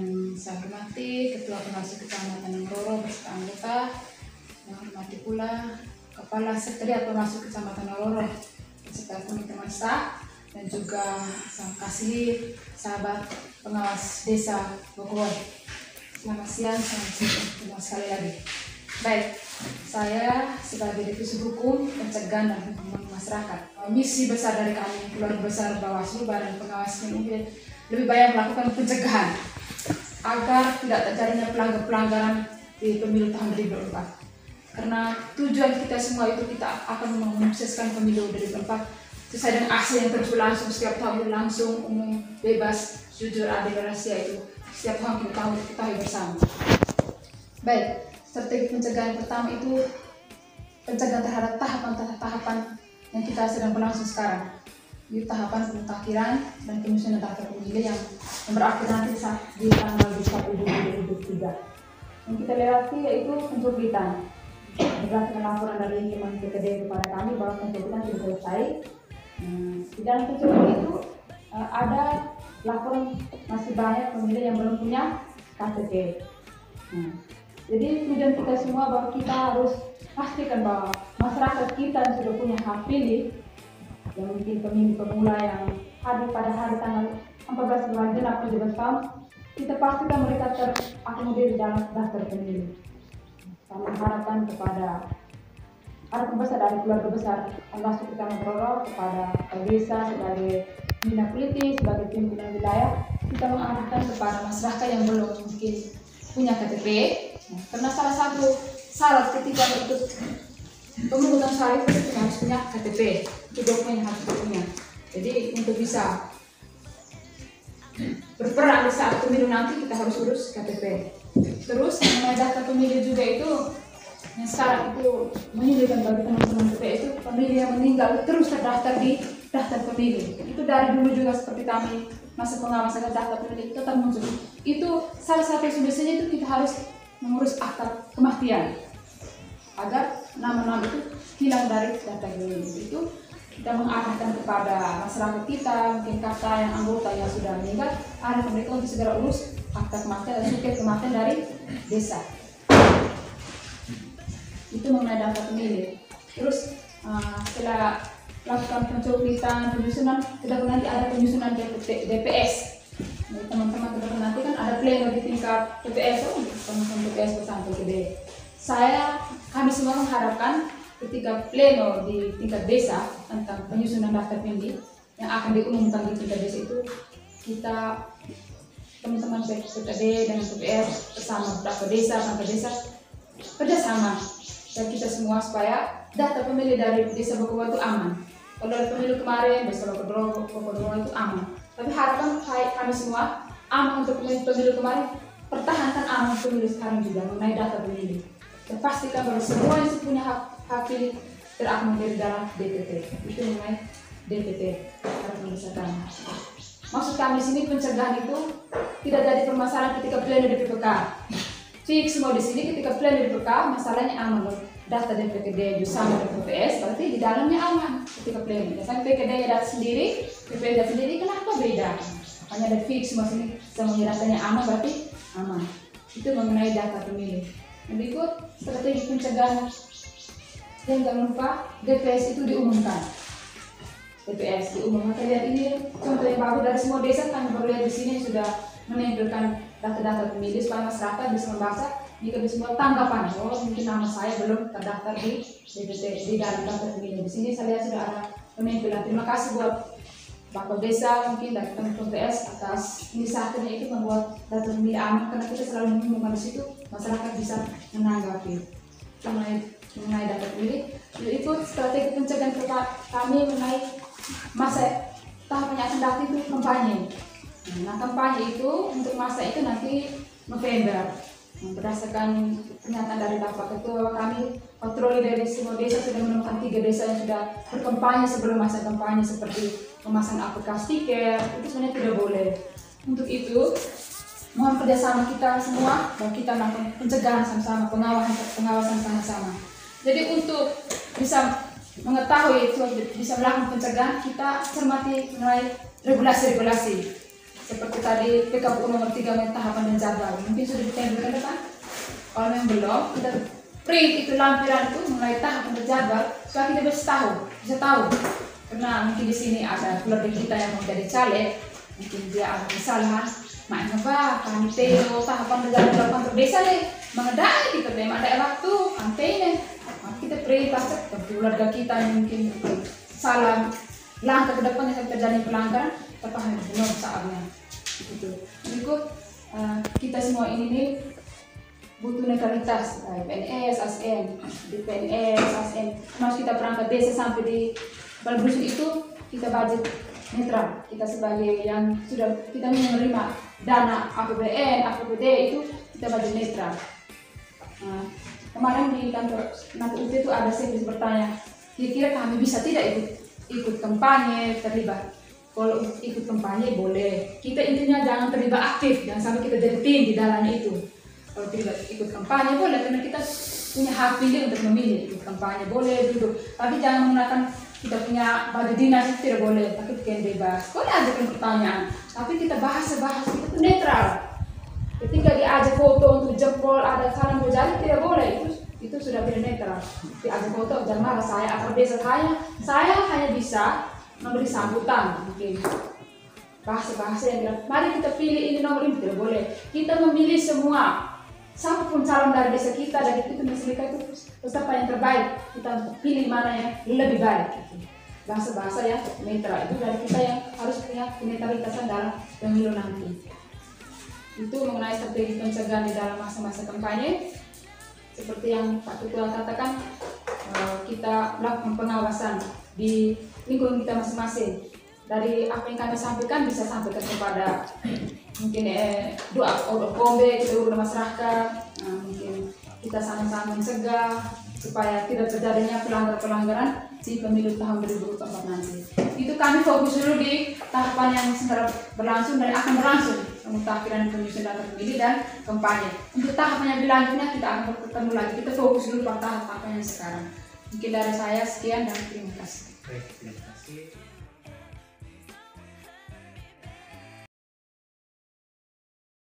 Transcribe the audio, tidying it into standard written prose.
Yang saya hormati Ketua Pengawas Kecamatan Nongroro beserta anggota, yang hormati pula Kepala Sekretariat Pengawas Kecamatan Nongroro beserta teman-teman staf, dan juga sang kasih sahabat pengawas desa Bokowoy. Selamat siang, selamat sekali lagi. Baik, saya sebagai Divisi Hukum, Pencegahan dan Hukuman Masyarakat. Misi besar dari kami, keluarga besar Bawaslu, Badan Pengawas mungkin lebih banyak melakukan pencegahan agar tidak terjadinya pelanggaran di pemilu tahun 2024. Karena tujuan kita semua itu kita akan menyukseskan pemilu 2024 sesuai dengan asli yang terus berlangsung setiap tahun, langsung, umum, bebas, jujur, adil, rahasia itu setiap tahun kita ketahui bersama. Baik, strategi pencegahan pertama itu pencegahan terhadap tahapan-tahapan yang kita sedang berlangsung sekarang. Itu tahapan pemutakhiran dan penyusunan daftar pemilih yang berakhir nanti di tanggal 21 Juli 2023. Yang kita lewati yaitu pencobitan. Berdasarkan laporan dari Human PTD kepada kami bahwa pencobitan sudah selesai. Di dalam pencobitan itu ada laporan masih banyak pemilih yang belum punya KTP. Jadi tujuan kita semua bahwa kita harus pastikan bahwa masyarakat kita yang sudah punya hak pilih, yang mungkin pemilih pemula yang hadir pada hari tanggal 14 bulan genap 17 tahun, kita pastikan mereka terakomodir di dalam daftar pemilih. Kami harapkan kepada para pembesar dari keluarga besar Pengawas Kecamatan Nongroro, kepada desa sebagai pembina politik, sebagai pimpinan wilayah, kita mengarahkan kepada masyarakat yang belum mungkin punya KTP, karena salah satu syarat ketika ikut pemungutan suara itu harus punya KTP, itu dokumen yang harus punya. Jadi untuk bisa berperan di saat pemilu nanti kita harus urus KTP. Terus mengenai data pemilih juga itu yang sekarang itu menyulitkan bagi teman-teman TPS itu pemilih yang meninggal terus terdaftar di daftar pemilih. Itu dari dulu juga seperti kami masa pengawasan daftar pemilih itu tetap muncul. Itu salah satu solusinya itu kita harus mengurus akta kematian agar nama-nama itu hilang dari daftar pemilih. Itu kita mengarahkan kepada masyarakat kita, mungkin kata yang anggota yang sudah meninggal, arahkan mereka untuk segera urus akta kematian dan suket kematian dari desa. Itu mengenai daftar pemilih. Terus setelah lakukan pencobitan, penyusunan, tidak nanti ada penyusunan DPS. Jadi teman-teman tidak nanti kan ada pleno di tingkat TPS, teman-teman TPS bersampai gede. Kami semua mengharapkan ketika pleno di tingkat desa tentang penyusunan daftar pemilih yang akan diumumkan di tingkat desa itu, kita teman-teman PTD dengan TPS bersama beberapa desa sampai desa kerjasama dan kita semua supaya data pemilih dari desa Bokowoy itu aman. Kalau dari pemilu kemarin desa Bokowoy itu aman. Tapi harapan kami semua aman untuk pemilu kemarin, pertahankan aman pemilu sekarang juga mengenai data pemilih. Dan pastikan bahwa semua yang punya hak pilih terakomodir dalam DPT. Itu mengenai DPT harus menyelesaikan. Maksud kami di sini pencegahan itu tidak jadi permasalahan ketika pleno di PPK. Fix semua di sini ketika pleno di PPK masalahnya aman loh. Data DPD sama dengan PPS berarti di dalamnya aman ketika pleno. Biasanya PPD data sendiri, PPS data sendiri, kenapa beda? Hanya ada fix semua sini, semuanya datanya aman berarti aman. Itu mengenai data pemilih. Yang berikut strategi pencegahan. Dan jangan lupa DPS itu diumumkan. DPS diumumkan. Kita lihat ini contoh yang bagus dari semua desa, kami baru lihat di sini sudah menempelkan data-data pemilih supaya masyarakat bisa membaca jika di semua tanggapan. Oh, mungkin nama saya belum terdaftar di DPT di dalam daftar pemilih. Di sini saya lihat sudah ada penempelkan. Terima kasih buat Bapak Desa mungkin dari teman-teman PS atas inisiatifnya itu membuat data pemilih aman, karena kita selalu mengumumkan di situ masyarakat bisa menanggapi mengenai data pemilih. Itu strategi pencegahan kami mengenai masa tahap yang akan datang itu kampanye. Nah, kampanye itu untuk masa itu nanti November. Berdasarkan pernyataan dari Bapak Ketua, kami patroli dari semua desa sudah menemukan 3 desa yang sudah berkampanye sebelum masa kampanye, seperti memasang aplikasi tiket. Itu sebenarnya tidak boleh. Untuk itu mohon kerjasama kita semua bahwa kita melakukan pencegahan sama-sama, pengawasan sama-sama. Jadi untuk bisa mengetahui itu bisa melakukan pencegahan, kita cermati mengenai regulasi-regulasi seperti tadi PKPU nomor 3 tahapan dan jadwal. Mungkin sudah ditempelkan kan? Kalau memang belum, kita print itu lampiran itu mulai tahapan dan jadwal supaya kita bisa tahu. Karena mungkin di sini ada keluarga kita yang mau jadi caleg, mungkin dia ada kesalahan, makanya kami teo tahapan dan jadwal kantor desa deh, mengadai kita memang ada waktu kampanye, kita print pasti keluarga kita yang mungkin salah langkah ke depan yang terjadi pelanggaran, terpahami benar saatnya. Gitu. Berikut kita semua ini butuh netralitas, PNS, ASN, di PNS, ASN, harus kita perangkat desa sampai di kepala dusun itu kita budget netral. Kita sebagai yang sudah kita menerima dana APBN, APBD itu kita budget netral. Kemarin di kantor NATUT itu ada servis bertanya, kira-kira kami bisa tidak ikut kampanye terlibat? Kalau ikut kampanye boleh, kita intinya jangan terlibat aktif, jangan sampai kita jadi tim di dalamnya itu. Kalau terlibat ikut kampanye boleh, karena kita punya hak pilih untuk memilih. Ikut kampanye boleh duduk, tapi jangan menggunakan kita punya baju dinas itu tidak boleh, tapi kita bebas. Boleh ajukan pertanyaan, tapi kita bahas kita itu netral. Ketika diajak foto untuk jempol, ada salam berjari tidak boleh, itu sudah tidak netral. Diajak foto jangan marah, saya akar desa saya hanya bisa memberi sambutan, mungkin bahasa yang bilang, mari kita pilih ini nomor ini, tidak boleh. Kita memilih semua, siapapun calon dari desa kita, dari itu masyarakat itu peserta yang terbaik, kita pilih mana yang lebih baik. Bahasa yang netral itu dari kita yang harus punya netralitasan dalam pemilu nanti. Itu mengenai strategi pencegahan di dalam masa-masa kampanye. Seperti yang Pak Ketua katakan, kita melakukan pengawasan di lingkungan kita masing-masing. Dari apa yang kami sampaikan bisa sampaikan kepada mungkin doa kombe kita urus masyarakat, mungkin kita sama-sama mencegah supaya tidak terjadinya pelanggaran di pemilu tahun 2024 nanti. Itu kami fokus dulu di tahapan yang segera berlangsung dan akan berlangsung, pemutakhiran penyusunan data pemilih dan kampanye. Untuk tahapan yang berlanjutnya kita akan bertemu lagi. Kita fokus dulu pada tahapan yang sekarang. Mungkin dari saya sekian dan terima kasih. Baik, terima kasih.